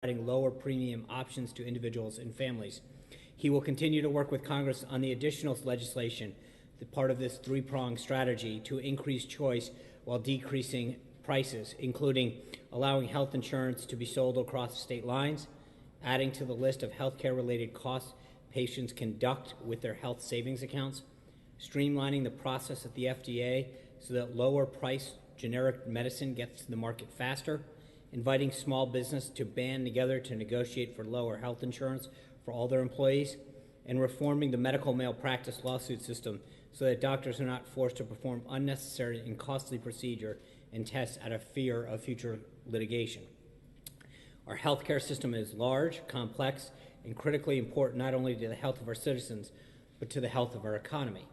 providing lower premium options to individuals and families. He will continue to work with Congress on the additional legislation, the part of this three-pronged strategy to increase choice while decreasing prices, including allowing health insurance to be sold across state lines, adding to the list of healthcare-related costs patients conduct with their health savings accounts, streamlining the process at the FDA so that lower-priced generic medicine gets to the market faster, inviting small business to band together to negotiate for lower health insurance for all their employees, and reforming the medical malpractice lawsuit system so that doctors are not forced to perform unnecessary and costly procedure and tests out of fear of future litigation. Our healthcare system is large, complex, and critically important not only to the health of our citizens, but to the health of our economy.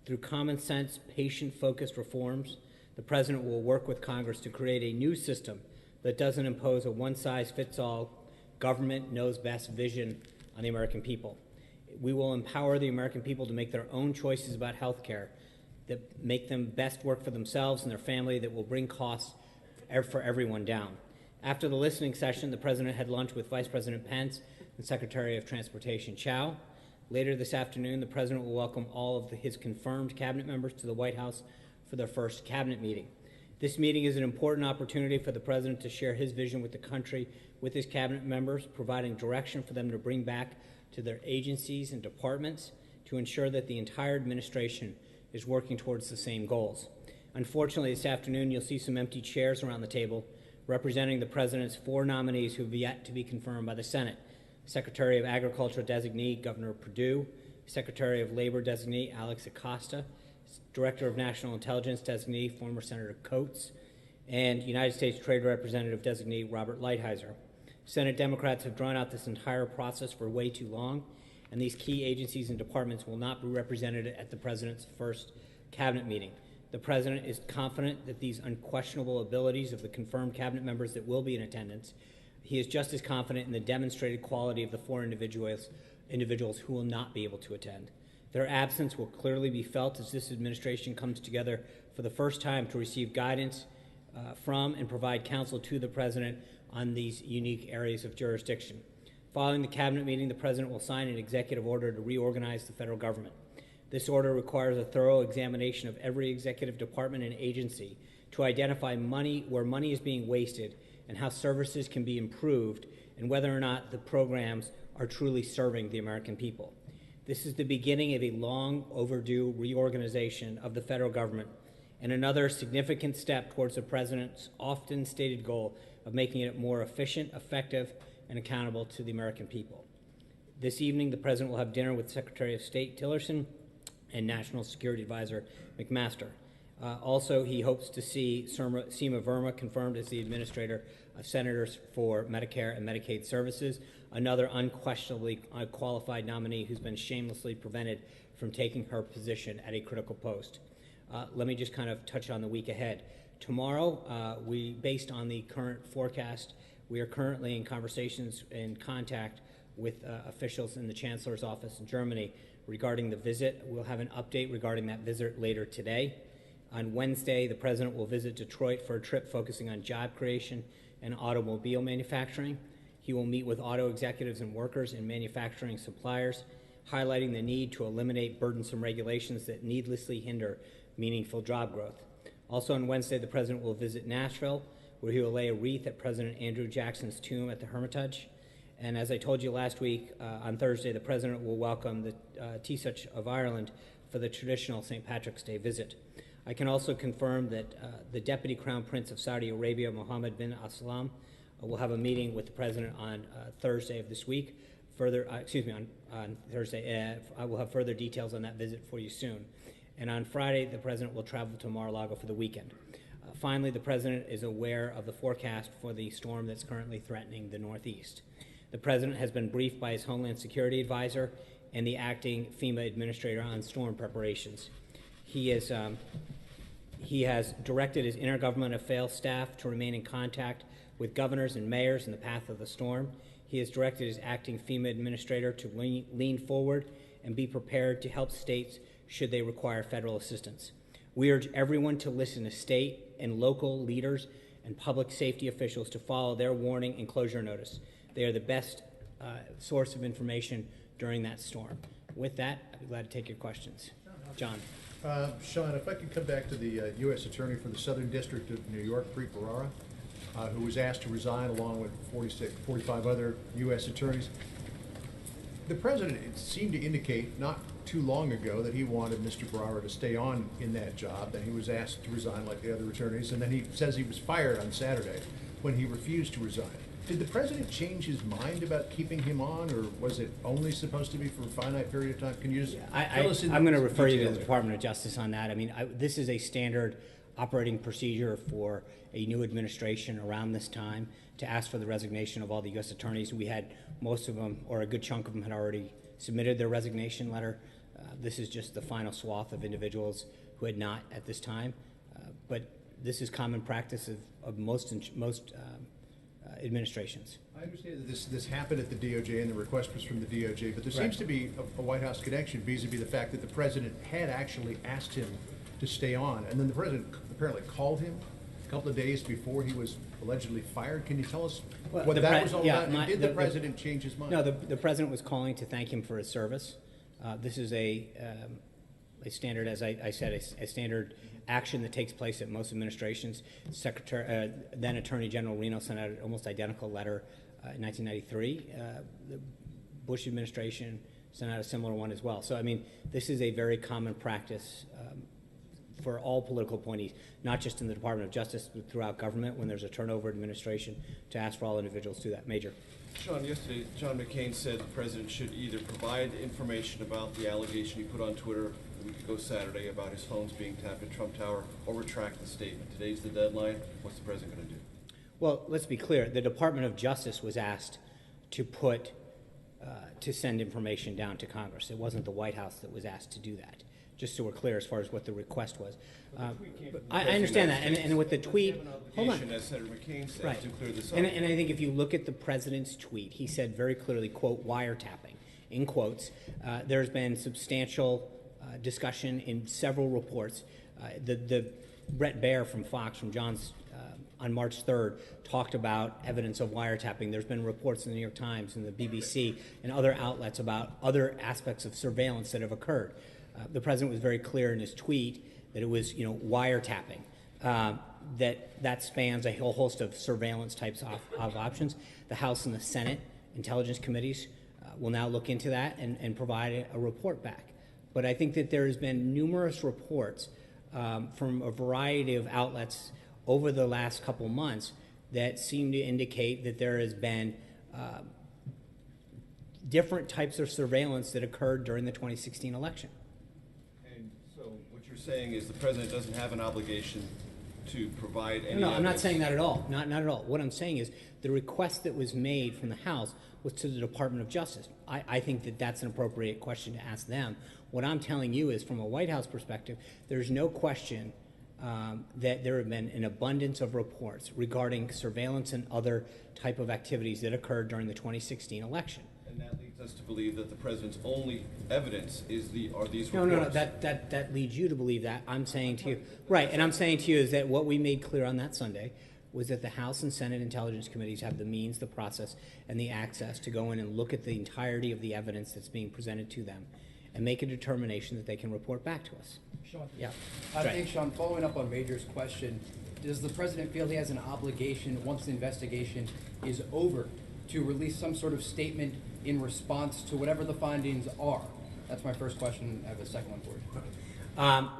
Through common sense, patient-focused reforms, the President will work with Congress to create a new system that doesn't impose a one-size-fits-all, government-knows-best vision on the American people. We will empower the American people to make their own choices about health care that make them best work for themselves and their family, that will bring costs for everyone down. After the listening session, the President had lunch with Vice President Pence and Secretary of Transportation Chao. Later this afternoon, the President will welcome all of his confirmed cabinet members to the White House for their first cabinet meeting. This meeting is an important opportunity for the President to share his vision with the country, with his cabinet members, providing direction for them to bring back to their agencies and departments to ensure that the entire administration is working towards the same goals. Unfortunately, this afternoon, you'll see some empty chairs around the table representing the President's 4 nominees who have yet to be confirmed by the Senate: Secretary of Agriculture designee Governor Perdue, Secretary of Labor designee Alex Acosta, Director of National Intelligence designee former Senator Coates, and United States Trade Representative designee Robert Lighthizer. Senate Democrats have drawn out this entire process for way too long, and these key agencies and departments will not be represented at the President's first cabinet meeting. The President is confident that these unquestionable abilities of the confirmed cabinet members that will be in attendance, he is just as confident in the demonstrated quality of the 4 individuals who will not be able to attend. Their absence will clearly be felt as this administration comes together for the first time to receive guidance from and provide counsel to the President on these unique areas of jurisdiction. Following the cabinet meeting, the President will sign an executive order to reorganize the federal government. This order requires a thorough examination of every executive department and agency to identify where money is being wasted and how services can be improved, and whether or not the programs are truly serving the American people. This is the beginning of a long overdue reorganization of the federal government and another significant step towards the President's often stated goal of making it more efficient, effective, and accountable to the American people. This evening, the President will have dinner with Secretary of State Tillerson and National Security Advisor McMaster. Also, he hopes to see Seema Verma confirmed as the Administrator of Senators for Medicare and Medicaid Services, another unquestionably qualified nominee who's been shamelessly prevented from taking her position at a critical post. Let me just kind of touch on the week ahead. Tomorrow, based on the current forecast, we are currently in conversations and contact with officials in the Chancellor's office in Germany regarding the visit. We'll have an update regarding that visit later today. On Wednesday, the President will visit Detroit for a trip focusing on job creation and automobile manufacturing. He will meet with auto executives and workers and manufacturing suppliers, highlighting the need to eliminate burdensome regulations that needlessly hinder meaningful job growth. Also on Wednesday, the President will visit Nashville, where he will lay a wreath at President Andrew Jackson's tomb at the Hermitage. And as I told you last week, on Thursday, the President will welcome the Taoiseach of Ireland for the traditional St. Patrick's Day visit. I can also confirm that the Deputy Crown Prince of Saudi Arabia, Mohammed bin Abdulsalam, will have a meeting with the President on Thursday of this week. On Thursday. I will have further details on that visit for you soon. And on Friday, the President will travel to Mar-a-Lago for the weekend. Finally, the President is aware of the forecast for the storm that's currently threatening the Northeast. The President has been briefed by his Homeland Security Advisor and the acting FEMA Administrator on storm preparations. He has directed his Intergovernmental Affairs staff to remain in contact with governors and mayors in the path of the storm. He has directed his acting FEMA Administrator to lean forward and be prepared to help states should they require federal assistance. We urge everyone to listen to state and local leaders and public safety officials to follow their warning and closure notice. They are the best source of information during that storm. With that, I'd be glad to take your questions. John. Sean, if I could come back to the U.S. Attorney for the Southern District of New York, Preet Bharara, who was asked to resign along with 45 other U.S. attorneys. The president seemed to indicate not too long ago that he wanted Mr. Bharara to stay on in that job, that he was asked to resign like the other attorneys, and then he says he was fired on Saturday when he refused to resign. Did the president change his mind about keeping him on, or was it only supposed to be for a finite period of time? Can you just fill us in? I'm going to refer you to the there? Department of Justice on that. I mean, this is a standard operating procedure for a new administration around this time to ask for the resignation of all the U.S. attorneys. We had most of them, or a good chunk of them, had already submitted their resignation letter. This is just the final swath of individuals who had not at this time. But this is common practice of most administrations. I understand that this happened at the DOJ and the request was from the DOJ, but there seems to be a White House connection vis-a-vis the fact that the president had actually asked him to stay on, and then the president apparently called him a couple of days before he was allegedly fired. Can you tell us what that was all about? And did the president change his mind? No, the president was calling to thank him for his service. This is a standard, as I said, a standard action that takes place at most administrations. Then Attorney General Reno sent out an almost identical letter in 1993. The Bush administration sent out a similar one as well. So, I mean, this is a very common practice for all political appointees, not just in the Department of Justice, but throughout government when there's a turnover administration, to ask for all individuals to do that. Major. Sean, yesterday, John McCain said the president should either provide information about the allegation he put on Twitter a week ago Saturday about his phones being tapped at Trump Tower, or retract the statement. Today's the deadline. What's the president going to do? Well, let's be clear. The Department of Justice was asked to to send information down to Congress. It wasn't the White House that was asked to do that. Just so we're clear as far as what the request was. I understand that, and with the tweet, hold on. As Senator McCain said, Right. to clear this up. And I think if you look at the president's tweet, he said very clearly, quote, wiretapping, in quotes. There's been substantial discussion in several reports. The Brett Baer from Fox, from John's, on March 3rd, talked about evidence of wiretapping. There's been reports in the New York Times and the BBC and other outlets about other aspects of surveillance that have occurred. The president was very clear in his tweet that it was, wiretapping. That spans a whole host of surveillance types of options. The House and the Senate intelligence committees will now look into that and provide a report back. But I think that there has been numerous reports from a variety of outlets over the last couple months that seem to indicate that there has been different types of surveillance that occurred during the 2016 election. And so what you're saying is the president doesn't have an obligation to provide any No, I'm not evidence. saying that at all. Not at all. What I'm saying is the request that was made from the House was to the Department of Justice. I think that that's an appropriate question to ask them. What I'm telling you is, from a White House perspective, there's no question that there have been an abundance of reports regarding surveillance and other type of activities that occurred during the 2016 election. And that leads us to believe that the president's only evidence are these reports. No. That leads you to believe that. I'm saying to you, right, and I'm saying to you is that what we made clear on that Sunday was that the House and Senate Intelligence Committees have the means, the process, and the access to go in and look at the entirety of the evidence that's being presented to them and make a determination that they can report back to us. Sean. Yeah. I Right. think, Sean, following up on Major's question, does the president feel he has an obligation, once the investigation is over, to release some sort of statement in response to whatever the findings are? That's my first question. I have a second one for you.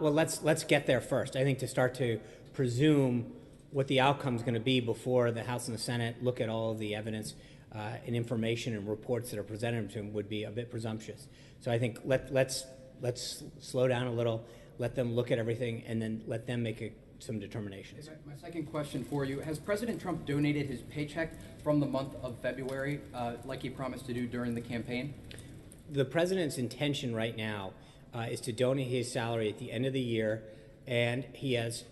Well, let's get there first. I think to start to presume what the outcome is going to be before the House and the Senate look at all of the evidence and information and reports that are presented to them would be a bit presumptuous. So I think let's slow down a little, let them look at everything, and then let them make some determinations. My second question for you, has President Trump donated his paycheck from the month of February like he promised to do during the campaign? The president's intention right now is to donate his salary at the end of the year, and he has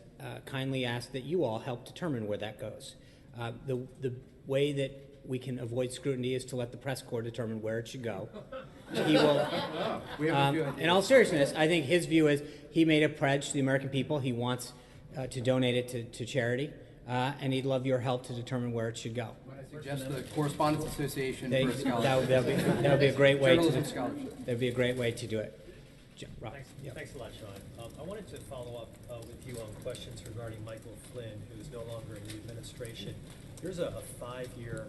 kindly asked that you all help determine where that goes. The way that we can avoid scrutiny is to let the press corps determine where it should go. He will. In all seriousness, I think his view is he made a pledge to the American people. He wants to donate it to charity, and he'd love your help to determine where it should go. Suggest the Correspondence Association They, for a scholarship. that would be a great way Journalism to, scholarship. that'd be a great way to do it. Rob, Thanks, yeah. thanks a lot, Sean. I wanted to follow up with you on questions regarding Michael Flynn, who is no longer in the administration. There's a 5-year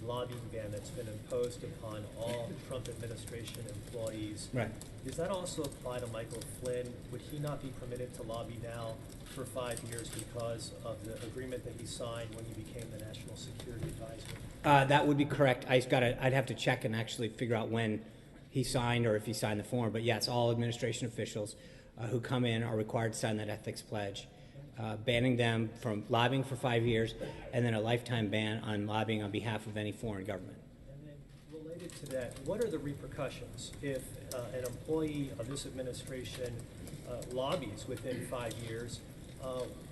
lobbying ban that's been imposed upon all Trump administration employees. Right. Does that also apply to Michael Flynn? Would he not be permitted to lobby now for 5 years because of the agreement that he signed when he became the National Security Advisor? That would be correct. I'd have to check and actually figure out when he signed or if he signed the form. But yes, all administration officials who come in are required to sign that ethics pledge, banning them from lobbying for 5 years, and then a lifetime ban on lobbying on behalf of any foreign government. And then related to that, what are the repercussions if an employee of this administration lobbies within 5 years?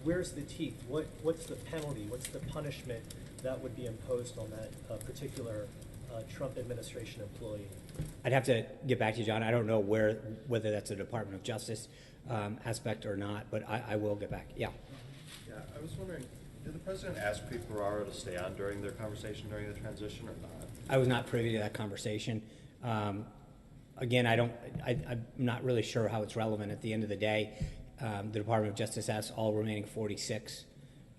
Where's the teeth? What's the penalty? What's the punishment that would be imposed on that particular Trump administration employee? I'd have to get back to you, John. I don't know whether that's a Department of Justice aspect or not, but I will get back. Yeah. Yeah, I was wondering, did the president ask Preet Bharara to stay on during their conversation during the transition or not? I was not privy to that conversation. Again, I'm not really sure how it's relevant. At the end of the day, the Department of Justice asked all remaining 46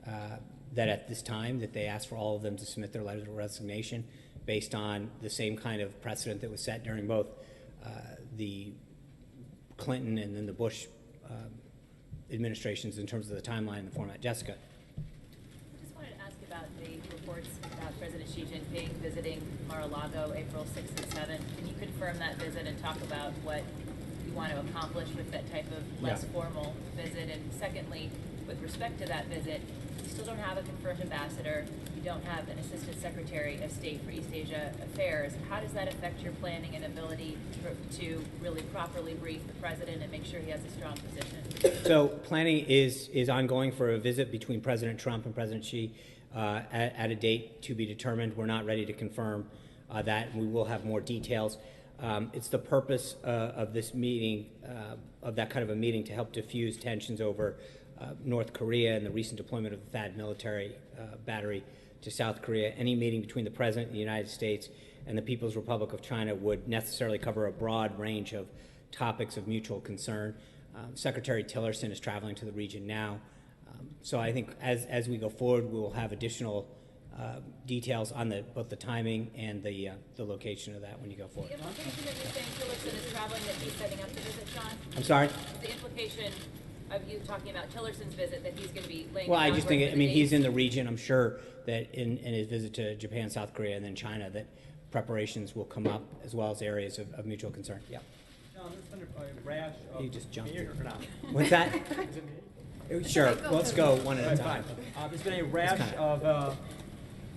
that at this time that they asked for all of them to submit their letters of resignation based on the same kind of precedent that was set during both the Clinton and then the Bush administrations in terms of the timeline and the format. Jessica. I just wanted to ask about the reports about President Xi Jinping visiting Mar-a-Lago April 6th and 7th. Can you confirm that visit and talk about what you want to accomplish with that type of less formal visit? And secondly, with respect to that visit, you still don't have a confirmed ambassador. You don't have an assistant secretary of state for East Asia affairs. How does that affect your planning and ability to really properly brief the president and make sure he has a strong position? So planning is ongoing for a visit between President Trump and President Xi at a date to be determined. We're not ready to confirm that. We will have more details. It's the purpose of this meeting, of that kind of a meeting, to help diffuse tensions over North Korea and the recent deployment of the THAAD military battery to South Korea. Any meeting between the President of the United States and the People's Republic of China would necessarily cover a broad range of topics of mutual concern. Secretary Tillerson is traveling to the region now. So I think as we go forward, we will have additional details on both the timing and the location of that when you go forward. The implication that you're saying Tillerson is traveling, that he's setting up the visit, Sean? I'm sorry? The implication of you talking about Tillerson's visit, that he's going to be laying Well, I the just groundwork think, for the he's dates? in the region. I'm sure that in his visit to Japan, South Korea, and then China, that preparations will come up as well as areas of mutual concern. Yeah. John, there's been a rash of... You just jumped. Can you hear me or not? What's that? Is it me? Sure. Let's go one at a That's time. fine. There's been a rash of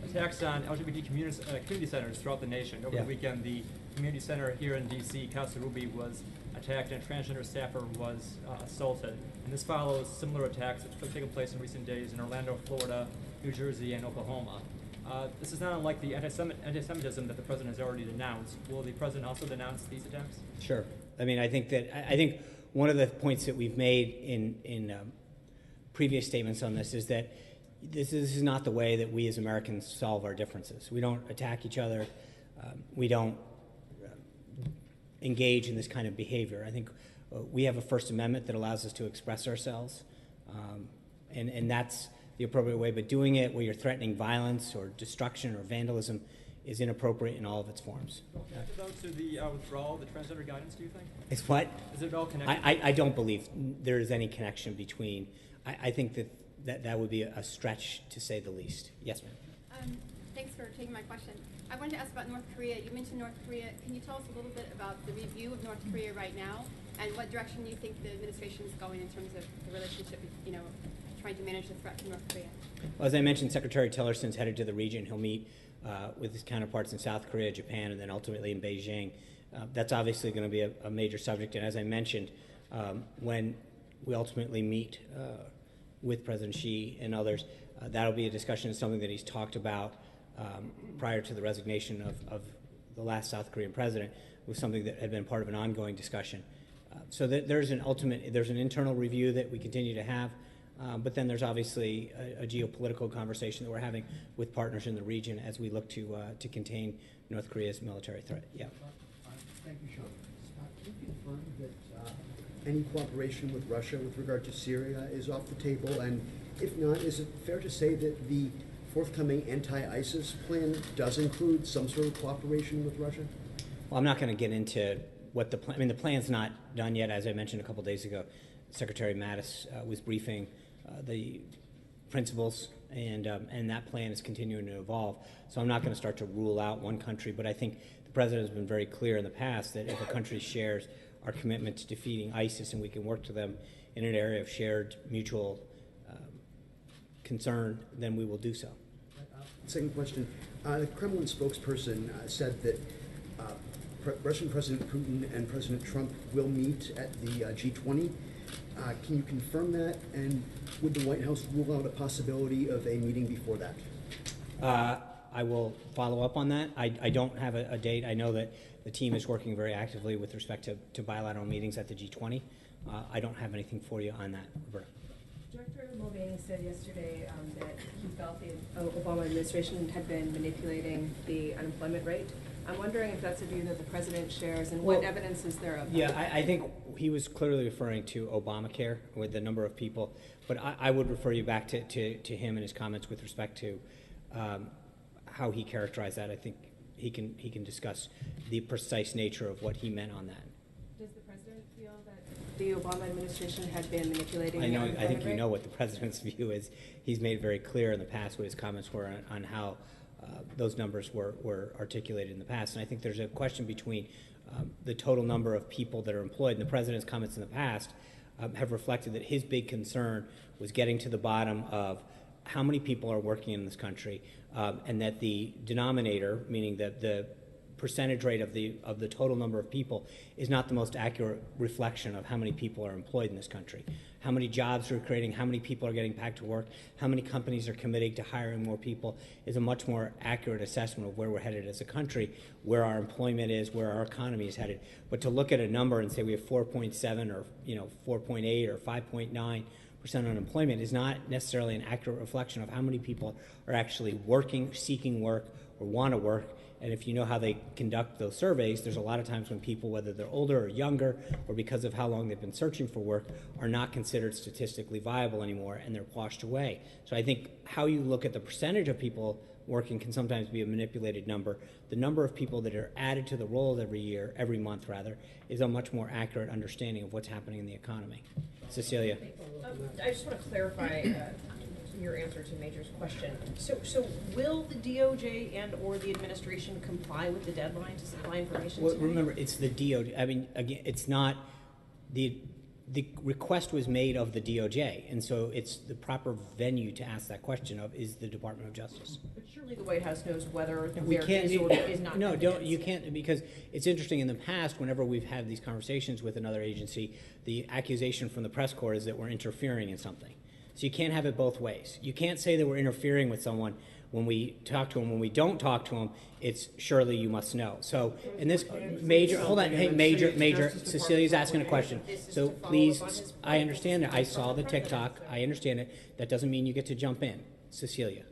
attacks on LGBT community centers throughout the nation. Over Yeah. the weekend, the community center here in D.C., Casa Ruby, was attacked and a transgender staffer was assaulted. And this follows similar attacks that have taken place in recent days in Orlando, Florida, New Jersey, and Oklahoma. This is not unlike the anti-Semitism that the president has already denounced. Will the president also denounce these attacks? Sure. I think one of the points that we've made in previous statements on this is that this is not the way that we as Americans solve our differences. We don't attack each other. We don't engage in this kind of behavior. I think we have a First Amendment that allows us to express ourselves, and that's the appropriate way. But doing it where you're threatening violence or destruction or vandalism is inappropriate in all of its forms. Connected, though, to the withdrawal of the transgender guidance, do you think? It's what? Is it all connected? I don't believe there is any connection between. I think that would be a stretch, to say the least. Yes, ma'am. Thanks for taking my question. I wanted to ask about North Korea. You mentioned North Korea. Can you tell us a little bit about the review of North Korea right now, and what direction you think the administration is going in terms of the relationship, trying to manage the threat to North Korea? Well, as I mentioned, Secretary Tillerson's headed to the region. He'll meet with his counterparts in South Korea, Japan, and then ultimately in Beijing. That's obviously going to be a major subject. And as I mentioned, when we ultimately meet with President Xi and others, that'll be a discussion. It's something that he's talked about prior to the resignation of the last South Korean president. It was something that had been part of an ongoing discussion. So that there's an internal review that we continue to have But then there's obviously a geopolitical conversation that we're having with partners in the region as we look to contain North Korea's military threat. Yeah. Thank you, Sean. Scott, can you confirm that any cooperation with Russia with regard to Syria is off the table? And if not, is it fair to say that the forthcoming anti-ISIS plan does include some sort of cooperation with Russia? Well, I'm not going to get into what the plan. I mean, the plan's not done yet. As I mentioned a couple days ago, Secretary Mattis was briefing the principals, and that plan is continuing to evolve. So I'm not going to start to rule out one country, but I think the president has been very clear in the past that if a country shares our commitment to defeating ISIS and we can work to them in an area of shared mutual concern, then we will do so. Second question. The Kremlin spokesperson said that Russian President Putin and President Trump will meet at the G20. Can you confirm that? And would the White House rule out a possibility of a meeting before that? I will follow up on that. I don't have a date. I know that the team is working very actively with respect to bilateral meetings at the G20. I don't have anything for you on that, Roberta. Director Mulvaney said yesterday that he felt the Obama administration had been manipulating the unemployment rate. I'm wondering if that's a view that the president shares, and what evidence is there of that? Yeah, I think he was clearly referring to Obamacare with the number of people, but I would refer you back to him and his comments with respect to how he characterized that. I think he can discuss the precise nature of what he meant on that. Does the president feel that the Obama administration had been manipulating? I think you know what the president's view is. He's made very clear in the past what his comments were on how those numbers were articulated in the past. And I think there's a question between the total number of people that are employed. And the president's comments in the past have reflected that his big concern was getting to the bottom of how many people are working in this country, and that the denominator, meaning that the percentage rate of the total number of people, is not the most accurate reflection of how many people are employed in this country. How many jobs we're creating, how many people are getting back to work, how many companies are committing to hiring more people is a much more accurate assessment of where we're headed as a country, where our employment is, where our economy is headed. But to look at a number and say we have 4.7 or 4.8 or 5.9% unemployment is not necessarily an accurate reflection of how many people are actually working, seeking work, or want to work. And if you know how they conduct those surveys, there's a lot of times when people, whether they're older or younger, or because of how long they've been searching for work, are not considered statistically viable anymore, and they're washed away. So I think how you look at the percentage of people working can sometimes be a manipulated number. The number of people that are added to the rolls every month, is a much more accurate understanding of what's happening in the economy. Cecilia. I just want to clarify your answer to Major's question. So will the DOJ and or the administration comply with the deadline to supply information Well, today? remember, it's the DOJ. I mean, again, it's not the request was made of the DOJ, and so it's the proper venue to ask that question of is the Department of Justice. But surely the White House knows whether We there can't. is or is not. No, evidence. you can't, because it's interesting. In the past, whenever we've had these conversations with another agency, the accusation from the press corps is that we're interfering in something. So you can't have it both ways. You can't say that we're interfering with someone when we talk to them. When we don't talk to them, it's surely you must know. So in this Major, hold on, hey, Major, Cecilia's asking a question. So please, I understand that. I saw the TikTok. I understand it. That doesn't mean you get to jump in. Cecilia.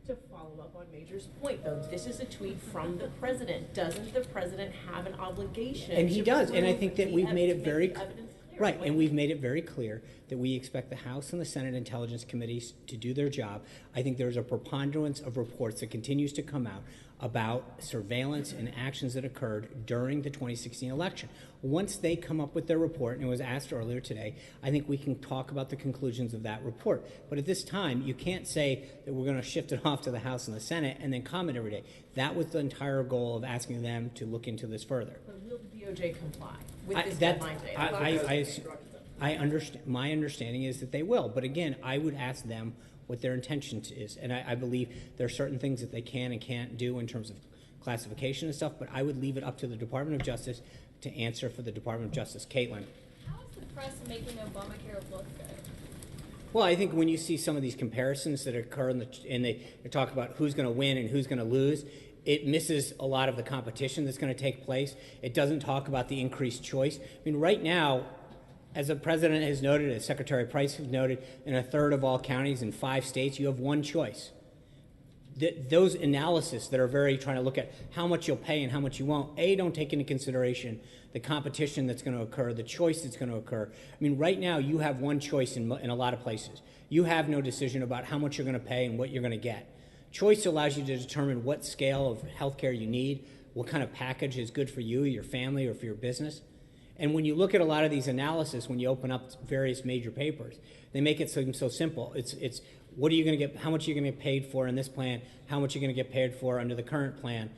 To follow up on Major's point, though, this is a tweet from the president. Doesn't the president have an obligation? And he to does, and I prove think that the we've made it make very the evidence clear? right, When- and we've made it very clear that we expect the House and the Senate Intelligence Committees to do their job. I think there's a preponderance of reports that continues to come out about surveillance and actions that occurred during the 2016 election. Once they come up with their report, and it was asked earlier today, I think we can talk about the conclusions of that report. But at this time, you can't say that we're going to shift it off to the House and the Senate and then comment every day. That was the entire goal of asking them to look into this further. But will the DOJ comply with this deadline today? I understand. My understanding is that they will, but again, I would ask them what their intention is, and I believe there are certain things that they can and can't do in terms of classification and stuff. But I would leave it up to the Department of Justice to answer for the Department of Justice. Caitlin. How is the press making Obamacare look good? Well, I think when you see some of these comparisons that occur and they talk about who's going to win and who's going to lose, it misses a lot of the competition that's going to take place. It doesn't talk about the increased choice. I mean, right now, As the president has noted, as Secretary Price has noted, in a third of all counties in 5 states, you have one choice. Those analysis that are very trying to look at how much you'll pay and how much you won't, don't take into consideration the competition that's going to occur, the choice that's going to occur. I mean, right now you have one choice in a lot of places. You have no decision about how much you're going to pay and what you're going to get. Choice allows you to determine what scale of health care you need, what kind of package is good for you, your family, or for your business. And when you look at a lot of these analysis, when you open up various major papers, they make it seem so simple. It's what are you going to get, how much are you going to get paid for in this plan, how much are you going to get paid for under the current plan.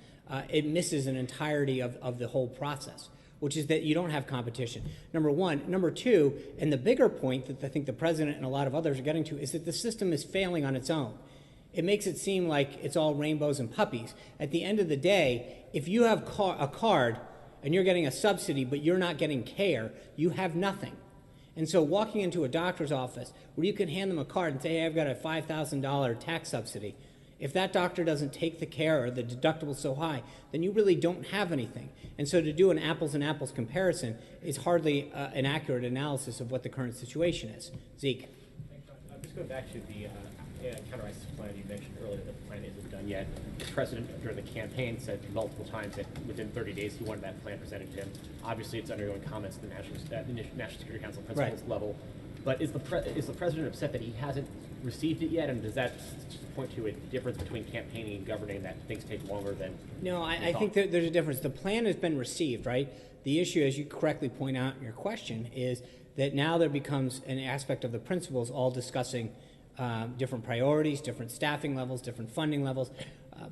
It misses an entirety of the whole process, which is that you don't have competition, number one. Number two, and the bigger point that I think the president and a lot of others are getting to, is that the system is failing on its own. It makes it seem like it's all rainbows and puppies. At the end of the day, if you have a card and you're getting a subsidy but you're not getting care, you have nothing. And so walking into a doctor's office where you can hand them a card and say, hey, I've got a $5,000 tax subsidy, if that doctor doesn't take the care or the deductible's so high, then you really don't have anything. And so to do an apples and apples comparison is hardly an accurate analysis of what the current situation is. Zeke. Just going back to the counter ISIS plan you mentioned earlier, that the plan isn't done yet. The president during the campaign said multiple times that within 30 days he wanted that plan presented to him. Obviously, it's undergoing comments at the National Security Council principals level. But is the president upset that he hasn't received it yet, and does that point to a difference between campaigning and governing, that things take longer than? No, I think that there's a difference. The plan has been received, right? The issue, as you correctly point out in your question, is that now there becomes an aspect of the principals all discussing different priorities, different staffing levels, different funding levels.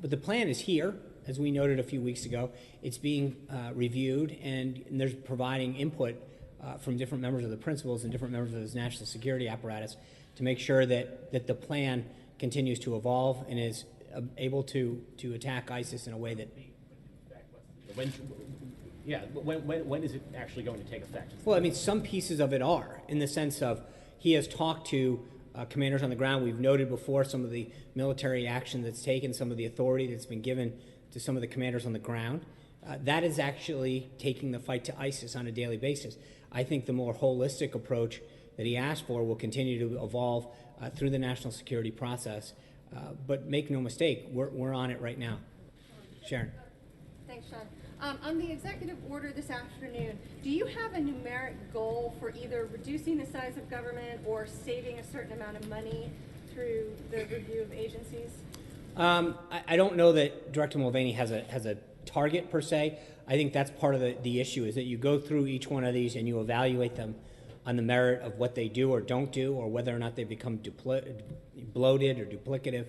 But the plan is here, as we noted a few weeks ago. It's being reviewed, and there's providing input from different members of the principals and different members of this national security apparatus to make sure that the plan continues to evolve and is able to attack ISIS in a way that... When is it actually going to take effect? Well, I mean, some pieces of it are, in the sense of he has talked to commanders on the ground. We've noted before some of the military action that's taken, some of the authority that's been given to some of the commanders on the ground. That is actually taking the fight to ISIS on a daily basis. I think the more holistic approach that he asked for will continue to evolve through the national security process. But make no mistake, we're on it right now. Sharon. Thanks, Sean. On the executive order this afternoon, do you have a numeric goal for either reducing the size of government or saving a certain amount of money through the review of agencies? I don't know that Director Mulvaney has a target per se. I think that's part of the issue, is that you go through each one of these and you evaluate them on the merit of what they do or don't do, or whether or not they become bloated or duplicative,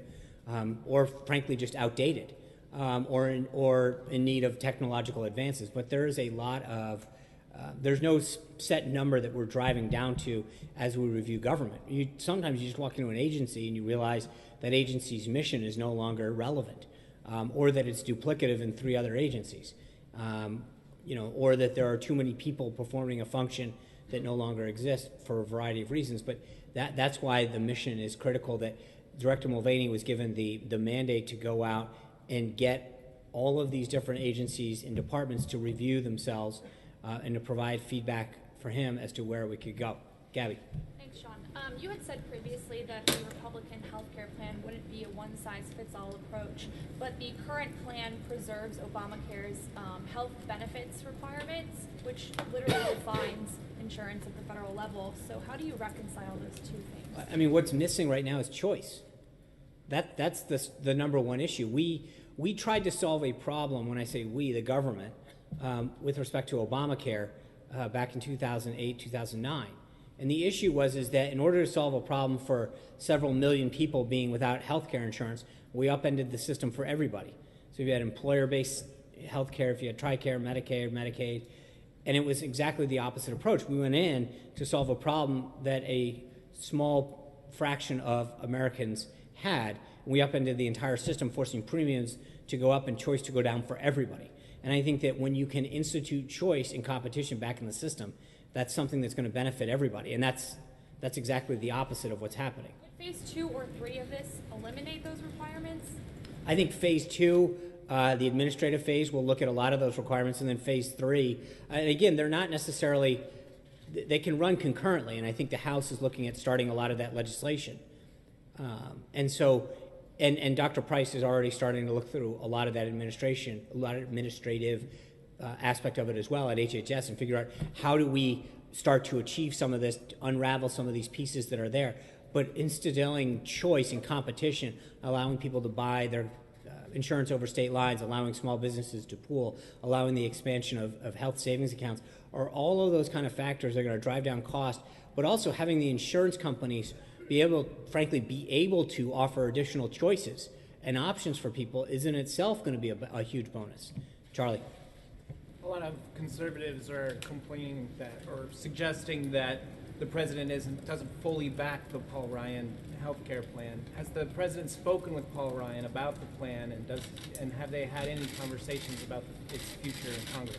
or frankly just outdated. Or in need of technological advances. But there is a lot of, there's no set number that we're driving down to as we review government. Sometimes you just walk into an agency and you realize that agency's mission is no longer relevant, or that it's duplicative in 3 other agencies, or that there are too many people performing a function that no longer exists for a variety of reasons. But that's why the mission is critical, that Director Mulvaney was given the mandate to go out and get all of these different agencies and departments to review themselves and to provide feedback for him as to where we could go. Gabby. Thanks, Sean. You had said previously that the Republican healthcare plan wouldn't be a one-size-fits-all approach, but the current plan preserves Obamacare's health benefits requirements, which literally defines insurance at the federal level. So how do you reconcile those two things? I mean, what's missing right now is choice. That's the number one issue. We tried to solve a problem, when I say we, the government, with respect to Obamacare back in 2008, 2009. And the issue was that in order to solve a problem for several million people being without health care insurance, we upended the system for everybody. So if you had employer-based health care, if you had TRICARE, Medicare, Medicaid, and it was exactly the opposite approach. We went in to solve a problem that a small fraction of Americans had. We upended the entire system, forcing premiums to go up and choice to go down for everybody. And I think that when you can institute choice and competition back in the system, that's something that's going to benefit everybody. And that's exactly the opposite of what's happening. Would phase 2 or 3 of this eliminate those requirements? I think phase 2, the administrative phase, will look at a lot of those requirements, and then phase 3, and again, they're not necessarily they can run concurrently, and I think the House is looking at starting a lot of that legislation. And so, and Dr. Price is already starting to look through a lot of that administration, a lot of administrative aspect of it as well at HHS, and figure out how do we start to achieve some of this, to unravel some of these pieces that are there, but instilling choice and competition, allowing people to buy their insurance over state lines, allowing small businesses to pool, allowing the expansion of health savings accounts, are all of those kind of factors that are going to drive down cost, but also having the insurance companies be able to offer additional choices and options for people is in itself going to be a huge bonus. Charlie. A lot of conservatives are complaining that, or suggesting that the president doesn't fully back the Paul Ryan healthcare plan. Has the president spoken with Paul Ryan about the plan, and have they had any conversations about its future in Congress?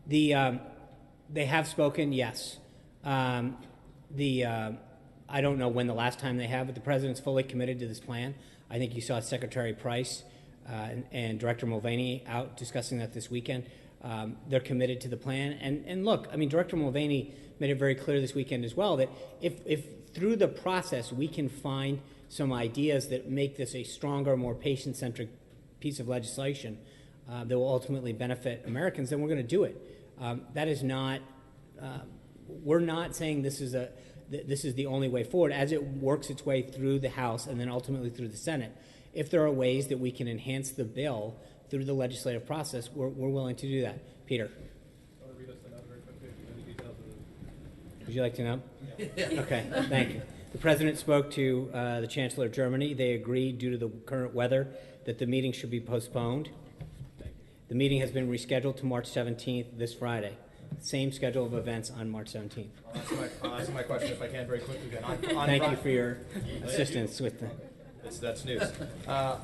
They have spoken, yes. I don't know when the last time they have, but the president's fully committed to this plan. I think you saw Secretary Price and Director Mulvaney out discussing that this weekend. They're committed to the plan. And look, I mean, Director Mulvaney made it very clear this weekend as well that if through the process we can find some ideas that make this a stronger, more patient-centric piece of legislation that will ultimately benefit Americans, then we're going to do it. That is not, we're not saying this is the only way forward as it works its way through the House and then ultimately through the Senate. If there are ways that we can enhance the bill through the legislative process, we're willing to do that. Peter. Would you like to know? Okay, thank you. The President spoke to the Chancellor of Germany. They agreed, due to the current weather, that the meeting should be postponed. The meeting has been rescheduled to March 17th, this Friday. Same schedule of events on March 17th. I'll answer my question if I can very quickly then. Thank you for your assistance with the... That's news.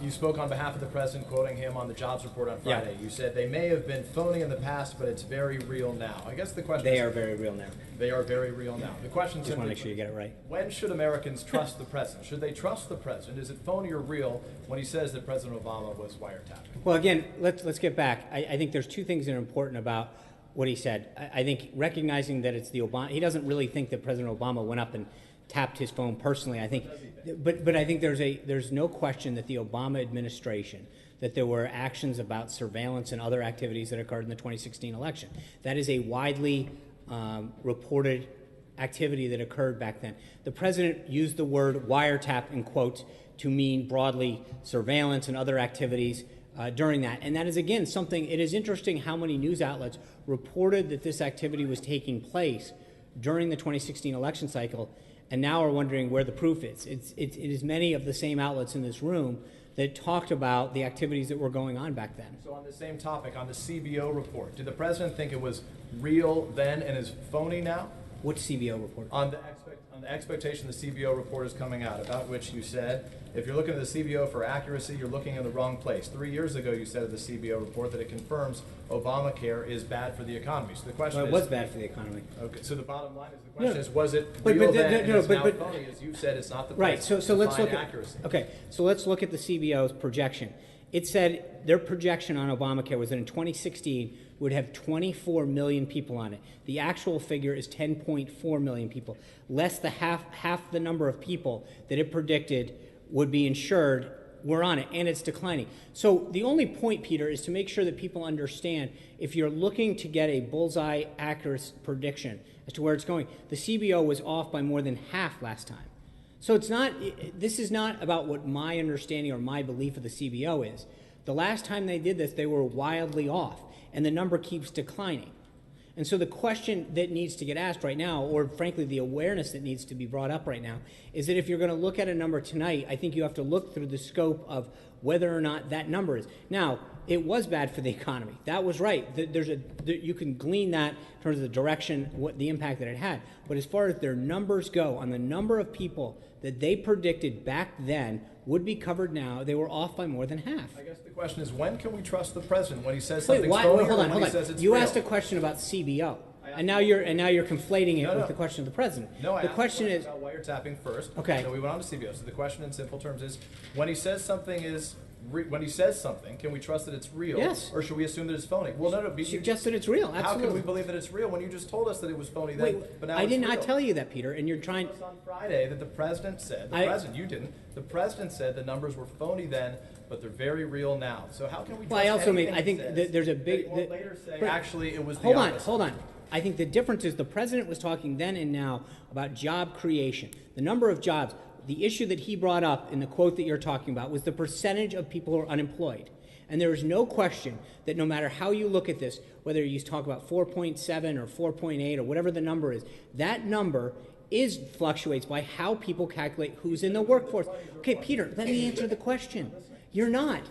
You spoke on behalf of the president, quoting him on the jobs report on Friday. Yeah. You said they may have been phony in the past, but it's very real now. I guess the question is... They are very real now. They are very real now. The question is... Just want to make sure you get it right. When should Americans trust the president? Should they trust the president? Is it phony or real when he says that President Obama was wiretapping? Well, again, let's get back. I think there's two things that are important about what he said. I think recognizing that it's the Obama... He doesn't really think that President Obama went up and tapped his phone personally. I think, but I think there's no question that the Obama administration, that there were actions about surveillance and other activities that occurred in the 2016 election. That is a widely reported activity that occurred back then. The president used the word wiretap in quotes to mean broadly surveillance and other activities during that. And that is, again, something, it is interesting how many news outlets reported that this activity was taking place during the 2016 election cycle, and now are wondering where the proof is. It is many of the same outlets in this room that talked about the activities that were going on back then. So on the same topic, on the CBO report, did the president think it was real then and is phony now? Which CBO report? On the expectation the CBO report is coming out, about which you said, if you're looking at the CBO for accuracy, you're looking in the wrong place. 3 years ago, you said of the CBO report that it confirms Obamacare is bad for the economy. So the question is... Well, it was bad for the economy. Okay, so the bottom line is, the question is, was it real then and is now phony? As you said, it's not the place right, so let's look accuracy. Okay, so let's look at the CBO's projection. It said their projection on Obamacare was that in 2016 would have 24 million people on it. The actual figure is 10.4 million people, less than half the number of people that it predicted would be insured were on it, and it's declining. So the only point, Peter, is to make sure that people understand, if you're looking to get a bullseye accurate prediction as to where it's going, the CBO was off by more than half last time. So this is not about what my understanding or my belief of the CBO is. The last time they did this, they were wildly off, and the number keeps declining. And so the question that needs to get asked right now, or frankly the awareness that needs to be brought up right now, is that if you're going to look at a number tonight, I think you have to look through the scope of whether or not that number is. Now, it was bad for the economy. That was right. You can glean that in terms of the direction, what the impact that it had. But as far as their numbers go, on the number of people that they predicted back then would be covered now, they were off by more than half. I guess the question is, when can we trust the president when he says something's phony or when he says it's You real? asked a question about CBO, and now you're conflating it with the question of the president. No, the question is about wiretapping first. Okay. So we went on to CBO. So the question in simple terms is, when he says something is when he says something, can we trust that it's real? Yes. Or should we assume that it's phony? Well, no. Suggest that it's real, How can absolutely. we believe that it's real when you just told us that it was phony then, Wait, but now I it's did not real? tell you that, Peter, and you're trying. On Friday, that the president said, you didn't, the president said the numbers were phony then, but they're very real now. So how can we trust Well, I also mean, anything I he think says that there's a that big. he won't later say, but- actually, it was the Hold on, opposite? hold on. I think the difference is the president was talking then and now about job creation, the number of jobs. The issue that he brought up in the quote that you're talking about was the percentage of people who are unemployed. And there is no question that no matter how you look at this, whether you talk about 4.7 or 4.8 or whatever the number is, that number fluctuates by how people calculate who's in the workforce. Okay, Peter, let me answer the question. You're not.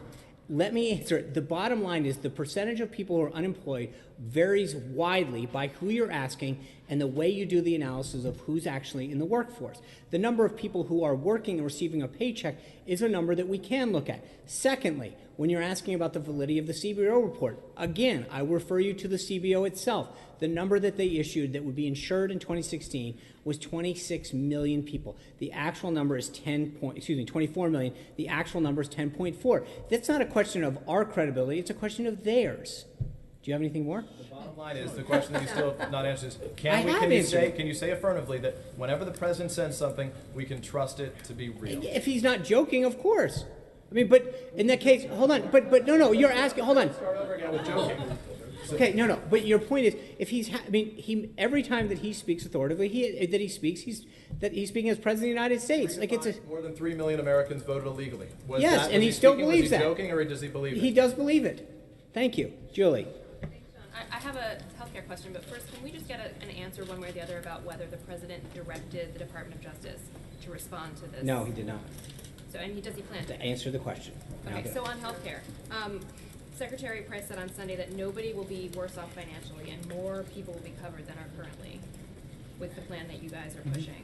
Let me answer it. The bottom line is the percentage of people who are unemployed varies widely by who you're asking and the way you do the analysis of who's actually in the workforce. The number of people who are working and receiving a paycheck is a number that we can look at. Secondly, when you're asking about the validity of the CBO report, again, I refer you to the CBO itself. The number that they issued that would be insured in 2016 was 26 million people. The actual number is 24 million. The actual number is 10.4. That's not a question of our credibility. It's a question of theirs. Do you have anything more? The bottom line is, the question that you still have not answered is, I have answered it. can you say affirmatively that whenever the president says something, we can trust it to be real? If he's not joking, of course. I mean, but in that case, hold on. But no, you're asking, hold on. Start over again with joking. Okay, no. But your point is, if he's, every time that he speaks authoritatively, he's speaking as president of the United States. Like it's more than 3 million Americans voted illegally. Yes, and he still believes that. Was he joking, or does he believe it? He does believe it. Thank you, Julie. I have a healthcare question, but first, can we just get an answer one way or the other about whether the president directed the Department of Justice to respond to this? No, he did not. So, does he plan to? To answer the question. Okay, so on healthcare, Secretary Price said on Sunday that nobody will be worse off financially and more people will be covered than are currently with the plan that you guys are pushing.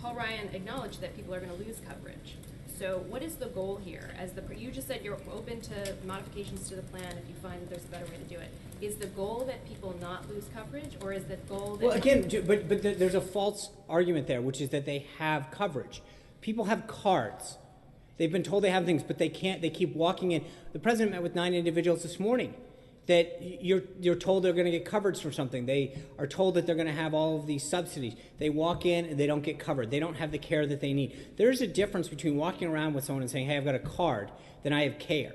Paul Ryan acknowledged that people are going to lose coverage. So what is the goal here? You just said you're open to modifications to the plan if you find that there's a better way to do it. Is the goal that people not lose coverage, or is the goal that... Well, again, but there's a false argument there, which is that they have coverage. People have cards. They've been told they have things, but they can't. They keep walking in. The president met with 9 individuals this morning that you're told they're going to get coverage for something. They are told that they're going to have all of these subsidies. They walk in and they don't get covered. They don't have the care that they need. There's a difference between walking around with someone and saying, hey, I've got a card, than I have care.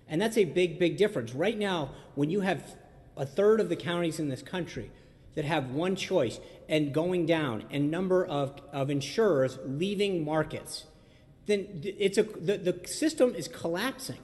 And that's a big, big difference. Right now, when you have a third of the counties in this country that have one choice and going down, and number of insurers leaving markets, then the system is collapsing.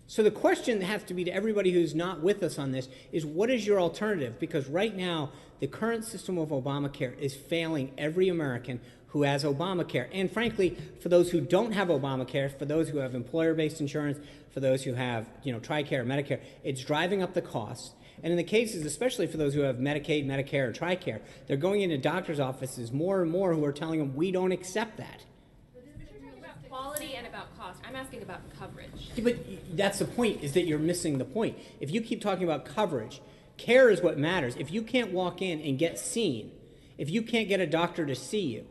So the question that has to be to everybody who's not with us on this is, what is your alternative? Because right now, the current system of Obamacare is failing every American who has Obamacare. And frankly, for those who don't have Obamacare, for those who have employer-based insurance, for those who have TRICARE, Medicare, it's driving up the costs. And in the cases, especially for those who have Medicaid, Medicare, or TRICARE, they're going into doctors' offices more and more who are telling them, we don't accept that. About quality and about cost. I'm asking about coverage. But that's the point, is that you're missing the point. If you keep talking about coverage, care is what matters. If you can't walk in and get seen, if you can't get a doctor to see you,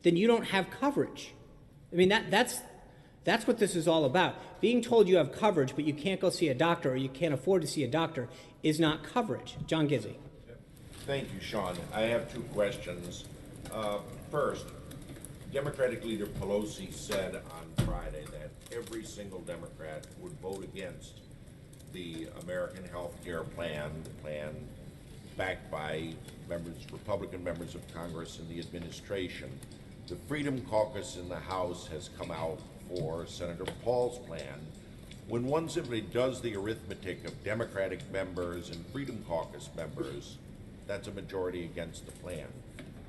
then you don't have coverage. I mean, that's what this is all about. Being told you have coverage, but you can't go see a doctor or you can't afford to see a doctor is not coverage. John Gizzi. Thank you, Sean. I have 2 questions. First, Democratic leader Pelosi said on Friday that every single Democrat would vote against the American Health Care Plan, the plan backed by Republican members of Congress and the administration. The Freedom Caucus in the House has come out for Senator Paul's plan. When one simply does the arithmetic of Democratic members and Freedom Caucus members, that's a majority against the plan.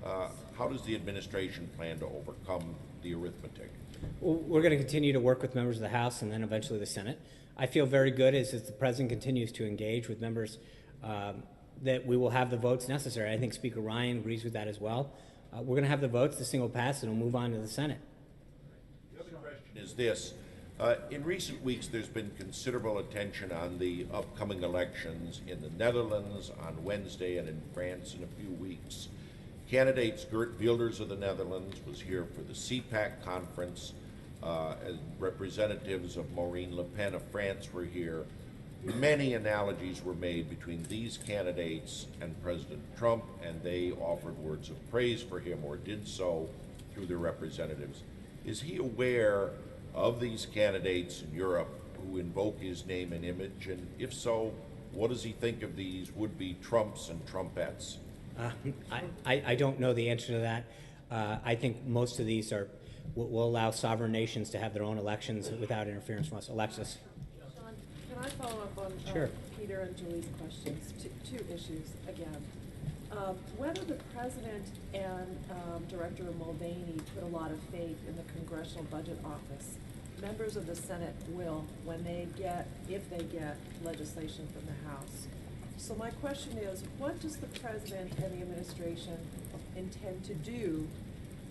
How does the administration plan to overcome the arithmetic? Well, we're going to continue to work with members of the House and then eventually the Senate. I feel very good as the President continues to engage with members that we will have the votes necessary. I think Speaker Ryan agrees with that as well. We're going to have the votes, the single pass, and we'll move on to the Senate. The other question is this. In recent weeks, there's been considerable attention on the upcoming elections in the Netherlands on Wednesday and in France in a few weeks. Candidate Geert Wilders of the Netherlands was here for the CPAC conference. as representatives of Marine Le Pen of France were here, many analogies were made between these candidates and President Trump, and they offered words of praise for him or did so through their representatives. Is he aware of these candidates in Europe who invoke his name and image? And if so, what does he think of these would-be Trumps and Trumpettes? I don't know the answer to that. I think most of these will allow sovereign nations to have their own elections without interference from us. Alexis. Sean, can I follow up on Sure. Peter and Julie's questions? Two issues again. Whether the president and Director Mulvaney put a lot of faith in the Congressional Budget Office, members of the Senate will when they get, if they get, legislation from the House. So my question is, what does the president and the administration intend to do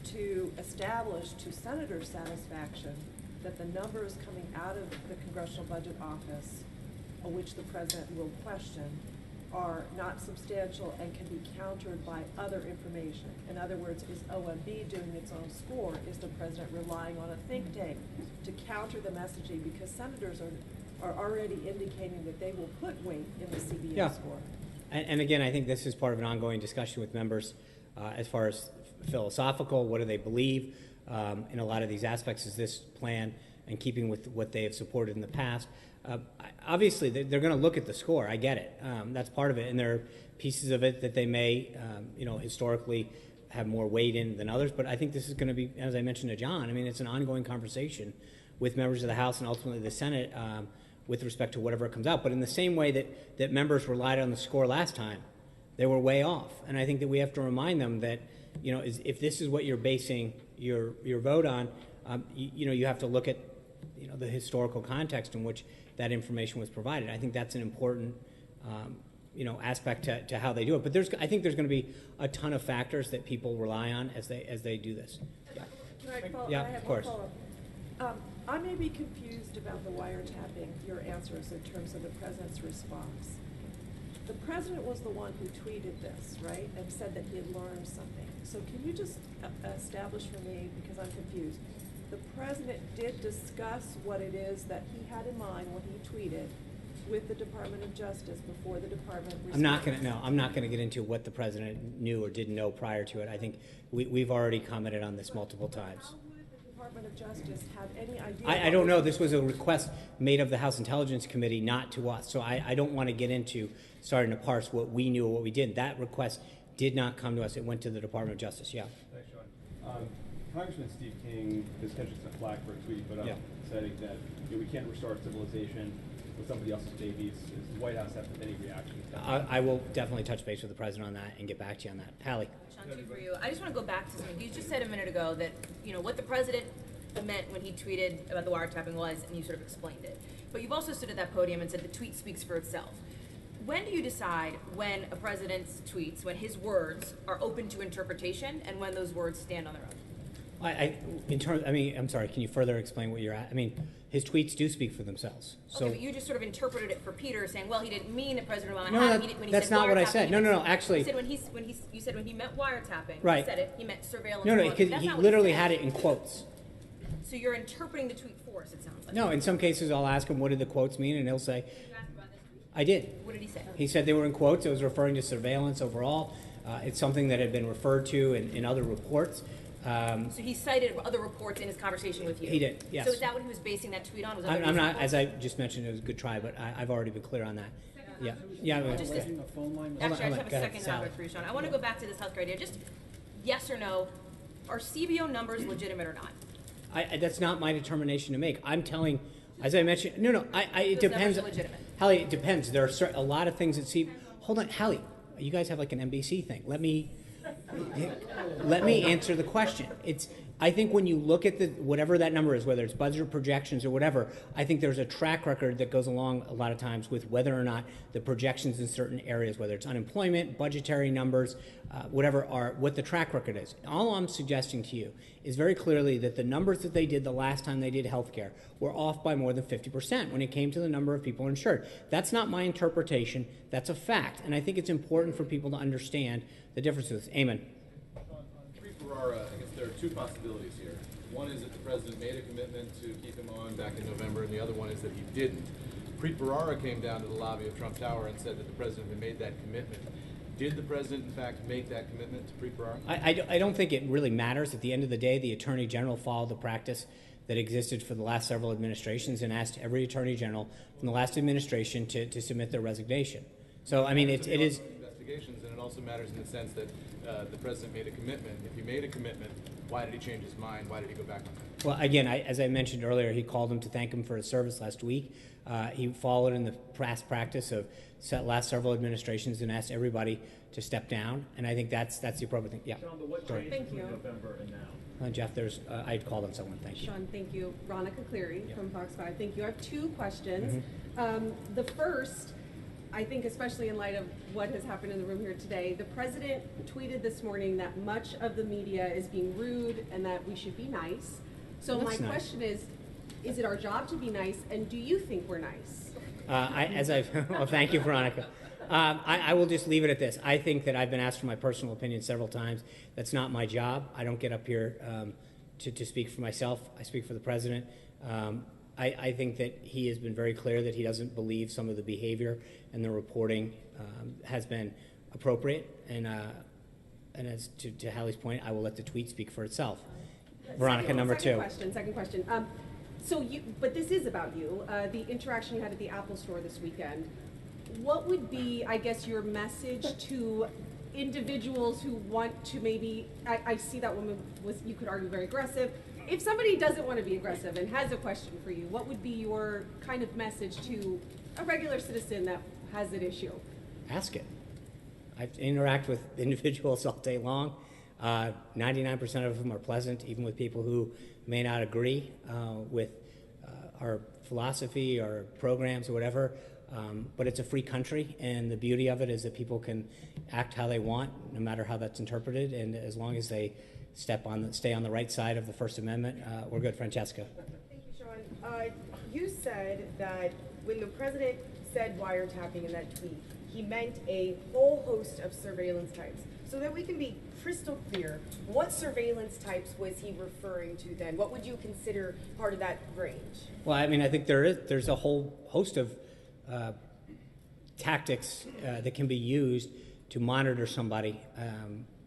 to establish to senators' satisfaction that the numbers coming out of the Congressional Budget Office, which the president will question, are not substantial and can be countered by other information? In other words, is OMB doing its own score? Is the president relying on a think tank to counter the messaging? Because senators are already indicating that they will put weight in the CBS score. And again, I think this is part of an ongoing discussion with members as far as philosophical, what do they believe in a lot of these aspects. Is this plan in keeping with what they have supported in the past? Obviously, they're going to look at the score. I get it. That's part of it. And there are pieces of it that they may, historically have more weight in than others. But I think this is going to be, as I mentioned to John, I mean, it's an ongoing conversation with members of the House and ultimately the Senate with respect to whatever comes out. But in the same way that members relied on the score last time, they were way off. And I think that we have to remind them that, if this is what you're basing your vote on, you have to look at, the historical context in which that information was provided. I think that's an important, aspect to how they do it. But I think there's going to be a ton of factors that people rely on as they do this. Yeah. Can I follow? Yeah, I have of course. one follow-up. I may be confused about the wiretapping, your answers in terms of the president's response. The president was the one who tweeted this, right, and said that he had learned something. So can you just establish for me, because I'm confused, the president did discuss what it is that he had in mind when he tweeted with the Department of Justice before the department responded? I'm not going to get into what the president knew or didn't know prior to it. I think we've already commented on this multiple times. How would the Department of Justice have any idea? I don't know. This was a request made of the House Intelligence Committee, not to us. So I don't want to get into starting to parse what we knew or what we didn't. That request did not come to us. It went to the Department of Justice. Yeah. Thanks, Sean. Congressman Steve King has catching some flack for a tweet, but saying that we can't restore civilization with somebody else's babies. Does the White House have any reactions? I will definitely touch base with the president on that and get back to you on that. Hallie. Sean, two for you. I just want to go back to something you just said a minute ago that what the president meant when he tweeted about the wiretapping was, and you sort of explained it. But you've also stood at that podium and said the tweet speaks for itself. When do you decide when a president's tweets, when his words are open to interpretation, and when those words stand on their own? I'm sorry, can you further explain what you're at? I mean, his tweets do speak for themselves. So, okay, but you just sort of interpreted it for Peter, saying, well, he didn't mean that President Obama No, had that- it when he that's said not what I wiretapping, said. he No, meant- actually- You said when he meant wiretapping, Right. he said it, he meant surveillance. No, monitoring. because That's he not what literally said. had it in quotes. So you're interpreting the tweet for us, it sounds like. No, in some cases I'll ask him what did the quotes mean, and he'll say, I did. What did he say? He said they were in quotes. It was referring to surveillance overall. It's something that had been referred to in other reports. So he cited other reports in his conversation with you? He did, yes. So is that what he was basing that tweet on? Was other I'm not, reports? as I just mentioned, it was a good try, but I've already been clear on that. Yeah. Just this- Actually, I just have a second topic for you, Sean. I want to go back to this healthcare idea. Just yes or no, are CBO numbers legitimate or not? That's not my determination to make. I'm telling, as I mentioned, it Those depends. numbers are legitimate. Hallie, it depends. There are a lot of things that hold on, Hallie, you guys have like an NBC thing. Let me answer the question. I think when you look at whatever that number is, whether it's budget or projections or whatever, I think there's a track record that goes along a lot of times with whether or not the projections in certain areas, whether it's unemployment, budgetary numbers, whatever, are what the track record is. All I'm suggesting to you is very clearly that the numbers that they did the last time they did healthcare were off by more than 50% when it came to the number of people insured. That's not my interpretation. That's a fact. And I think it's important for people to understand the differences. Amen. Ferrara, I guess there are two possibilities here. One is that the president made a commitment to keep him on back in November, and the other one is that he didn't. Preet Bharara came down to the lobby of Trump Tower and said that the president had made that commitment. Did the president, in fact, make that commitment to Preet Bharara? I don't think it really matters. At the end of the day, the Attorney General followed the practice that existed for the last several administrations and asked every Attorney General from the last administration to submit their resignation. So, I mean, it is... Investigations, and it also matters in the sense that the president made a commitment. If he made a commitment, why did he change his mind? Why did he go back on that? Well, again, as I mentioned earlier, he called him to thank him for his service last week. He followed in the past practice of last several administrations and asked everybody to step down, and I think that's the appropriate thing. Yeah. Sean, but what Sorry. changed between November and now? Jeff, I'd called on someone. Thank you. Sean, thank you. Ronica Cleary from Fox 5. Thank you. I have two questions. The first, I think especially in light of what has happened in the room here today, the president tweeted this morning that much of the media is being rude and that we should be nice. So Well, my that's nice. question is it our job to be nice, and do you think we're nice? Well, thank you, Veronica. I will just leave it at this. I think that I've been asked for my personal opinion several times. That's not my job. I don't get up here to speak for myself. I speak for the president. I think that he has been very clear that he doesn't believe some of the behavior and the reporting has been appropriate. And as to Hallie's point, I will let the tweet speak for itself. Veronica, number two. Second question. But this is about you. The interaction you had at the Apple store this weekend. What would be, I guess, your message to individuals who want to maybe, I see that woman was, you could argue, very aggressive. If somebody doesn't want to be aggressive and has a question for you, what would be your kind of message to a regular citizen that has an issue? Ask it. I interact with individuals all day long. 99% of them are pleasant, even with people who may not agree with our philosophy, our programs, or whatever. But it's a free country, and the beauty of it is that people can act how they want, no matter how that's interpreted, and as long as they stay on the right side of the First Amendment, we're good. Francesca. Thank you, Sean. You said that when the president said wiretapping in that tweet, he meant a whole host of surveillance types. So that we can be crystal clear, what surveillance types was he referring to then? What would you consider part of that range? Well, I mean, I think there's a whole host of tactics that can be used to monitor somebody,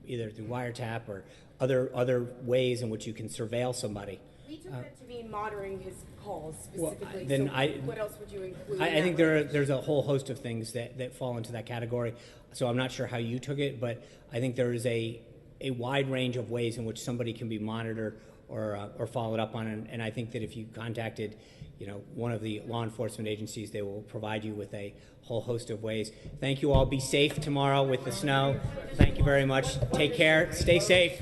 either through wiretap or other ways in which you can surveil somebody. We took that to mean monitoring his calls specifically. What else would you include? I think there's a whole host of things that fall into that category. So I'm not sure how you took it, but I think there is a wide range of ways in which somebody can be monitored or followed up on. And I think that if you contacted, one of the law enforcement agencies, they will provide you with a whole host of ways. Thank you all. Be safe tomorrow with the snow. Thank you very much. Take care. Stay safe.